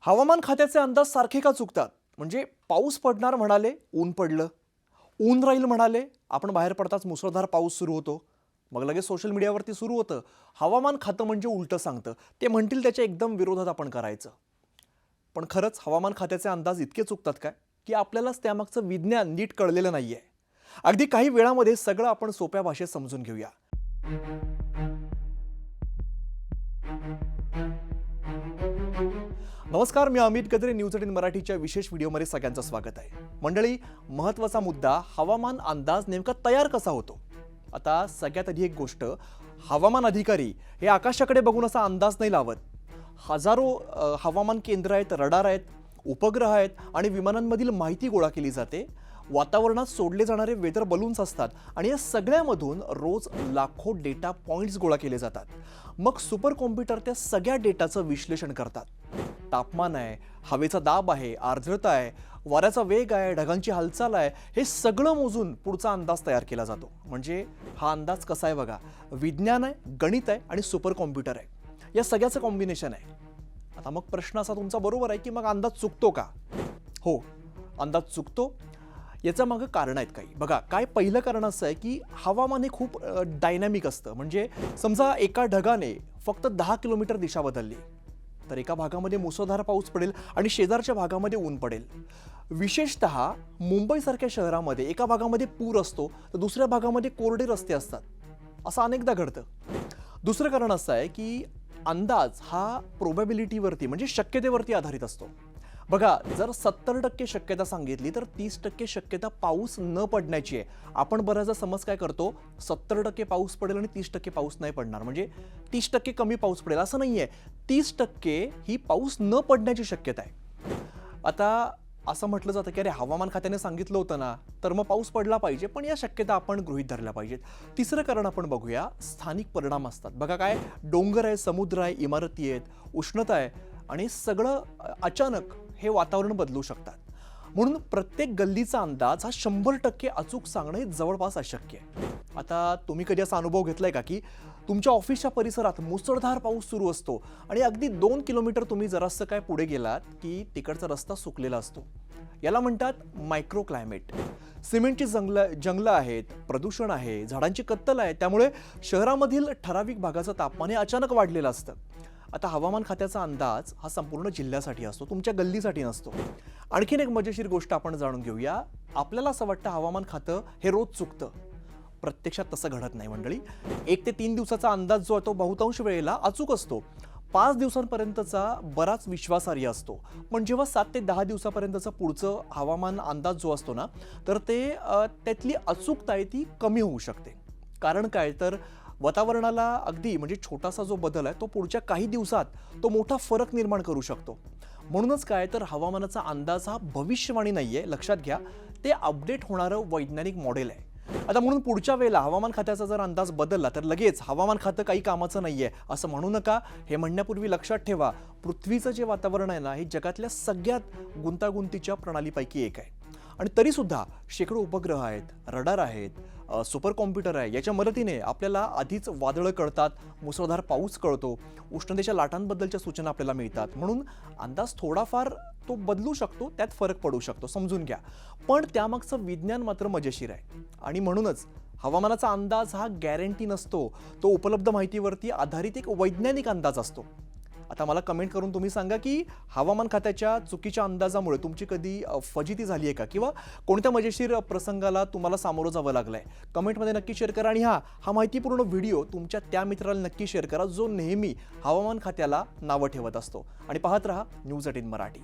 हवामान खात्याचे अंदाज सारखे का चुकतात? म्हणजे पाऊस पडणार म्हणाले, ऊन पडलं. ऊन राहील म्हणाले, आपण बाहेर पडताच मुसळधार पाऊस सुरू होतो. मग लगेच सोशल मीडियावरती सुरू होतं, हवामान खातं म्हणजे उलटं सांगतं. ते म्हणतील त्याच्या एकदम विरोधात आपण करायचं. पण खरंच हवामान खात्याचे अंदाज इतके चुकतात काय, की आपल्यालाच त्यामागचं विज्ञान नीट कळलेलं नाहीये? अगदी काही वेळामध्ये सगळं आपण सोप्या भाषेत समजून घेऊया. नमस्कार, मी अमित गद्रे. न्यूज 18 मराठीच्या विशेष व्हिडिओमध्ये सगळ्यांचं स्वागत आहे. मंडळी, महत्त्वाचा मुद्दा, हवामान अंदाज नेमका तयार कसा होतो? आता सगळ्यात आधी एक गोष्ट, हवामान अधिकारी हे आकाशाकडे बघून असा अंदाज नाही लावत. हजारो हवामान केंद्र आहेत, रडार आहेत, उपग्रह आहेत आणि विमानांमधील माहिती गोळा केली जाते. वातावरणात सोडले जाणारे वेदर बलून्स असतात आणि या सगळ्यामधून रोज लाखो डेटा पॉइंट्स गोळा केले जातात. मग सुपर कॉम्प्युटर त्या सगळ्या डेटाचं विश्लेषण करतात. तापमान आहे, हवेचा दाब आहे, आर्द्रता आहे, वाऱ्याचा वेग आहे, ढगांची हालचाल आहे, हे सगळं मोजून पुढचा अंदाज तयार केला जातो. म्हणजे हा अंदाज कसा आहे बघा, विज्ञान आहे, गणित आहे आणि सुपर कॉम्प्युटर आहे, या सगळ्याचं कॉम्बिनेशन आहे. आता मग प्रश्न असा तुमचा बरोबर आहे की मग अंदाज चुकतो का? हो, अंदाज चुकतो. याचं मागं कारण आहेत काही. बघा, काय पहिलं कारण असं आहे की हवामान हे खूप डायनॅमिक असतं. म्हणजे समजा एका ढगाने फक्त 10 किलोमीटर दिशा बदलली तर एका भागामध्ये मुसळधार पाऊस पडेल आणि शेजारच्या भागामध्ये ऊन पडेल. विशेषतः मुंबईसारख्या शहरामध्ये एका भागामध्ये पूर असतो तर दुसऱ्या भागामध्ये कोरडे रस्ते असतात. असं अनेकदा घडतं. दुसरं कारण असं आहे की अंदाज हा प्रोबॅबिलिटीवरती म्हणजे शक्यतेवरती आधारित असतो. बघा, जर 70% शक्यता सांगितली तर 30% शक्यता पाऊस न पडण्याची आहे. आपण बऱ्याचदा समज काय करतो, 70% पाऊस पडेल आणि 30% पाऊस नाही पडणार, म्हणजे 30% कमी पाऊस पडेल, असं नाहीये. 30% ही पाऊस न पडण्याची शक्यता आहे. आता असं म्हटलं जातं की अरे, हवामान खात्याने सांगितलं होतं ना, तर मग पाऊस पडला पाहिजे, पण या शक्यता आपण गृहीत धरल्या पाहिजेत. तिसरं कारण आपण बघूया, स्थानिक परिणाम असतात. बघा, काय डोंगर आहे, समुद्र आहे, इमारती आहेत, उष्णता आहे आणि सगळं अचानक हे वातावरण बदलू शकतात. म्हणून प्रत्येक गल्लीचा अंदाज हा 100% अचूक सांगणं हे जवळपास अशक्य आहे. आता तुम्ही कधी असा अनुभव घेतलाय का की तुमच्या ऑफिसच्या परिसरात मुसळधार पाऊस सुरू असतो आणि अगदी 2 किलोमीटर तुम्ही जरासं काय पुढे गेलात की तिकडचा रस्ता सुकलेला असतो? याला म्हणतात मायक्रो क्लायमेट. सिमेंटची जंगलं आहेत, प्रदूषण आहे, झाडांची कत्तल आहे, त्यामुळे शहरामधील ठराविक भागाचं तापमान हे अचानक वाढलेलं असतं. आता हवामान खात्याचा अंदाज हा संपूर्ण जिल्ह्यासाठी असतो, तुमच्या गल्लीसाठी नसतो. आणखीन एक मजेशीर गोष्ट आपण जाणून घेऊया. आपल्याला असं वाटतं हवामान खातं हे रोज चुकतं. प्रत्यक्षात तसं घडत नाही मंडळी. 1 ते 3 दिवसाचा अंदाज जो आहे तो बहुतांश वेळेला अचूक असतो. 5 दिवसांपर्यंतचा बराच विश्वासार्ह असतो. पण जेव्हा 7 ते 10 दिवसापर्यंतचं पुढचं हवामान अंदाज जो असतो ना, तर त्यातली अचूकता आहे ती कमी होऊ शकते. कारण काय, तर वातावरणाला अगदी म्हणजे छोटासा जो बदल आहे तो पुढच्या काही दिवसात तो मोठा फरक निर्माण करू शकतो. म्हणूनच काय, तर हवामानाचा अंदाज हा भविष्यवाणी नाहीये, लक्षात घ्या. ते अपडेट होणारं वैज्ञानिक मॉडेल आहे. आता म्हणून पुढच्या वेळेला हवामान खात्याचा जर अंदाज बदलला तर लगेच हवामान खातं काही कामाचं नाहीये असं म्हणू नका. हे म्हणण्यापूर्वी लक्षात ठेवा, पृथ्वीचं जे वातावरण आहे ना, हे जगातल्या सगळ्यात गुंतागुंतीच्या प्रणालीपैकी एक आहे. आणि तरीसुद्धा शेकडो उपग्रह आहेत, रडार आहेत, सुपर कॉम्प्युटर आहे, याच्या मदतीने आपल्याला आधीच वादळं कळतात, मुसळधार पाऊस कळतो, उष्णतेच्या लाटांबद्दलच्या सूचना आपल्याला मिळतात. म्हणून अंदाज थोडाफार तो बदलू शकतो, त्यात फरक पडू शकतो, समजून घ्या. पण त्यामागचं विज्ञान मात्र मजेशीर आहे. आणि म्हणूनच हवामानाचा अंदाज हा गॅरंटी नसतो, तो उपलब्ध माहितीवरती आधारित एक वैज्ञानिक अंदाज असतो. आता मला कमेंट करून तुम्ही सांगा की हवामान खात्याच्या चुकीच्या अंदाजामुळे तुमची कधी फजिती झाली आहे का, किंवा कोणत्या मजेशीर प्रसंगाला तुम्हाला सामोरं जावं लागलंय? कमेंटमध्ये नक्की शेअर करा. आणि हा माहितीपूर्ण व्हिडिओ तुमच्या त्या मित्राला नक्की शेअर करा जो नेहमी हवामान खात्याला नावं ठेवत असतो. आणि पाहत रहा न्यूज 18 मराठी.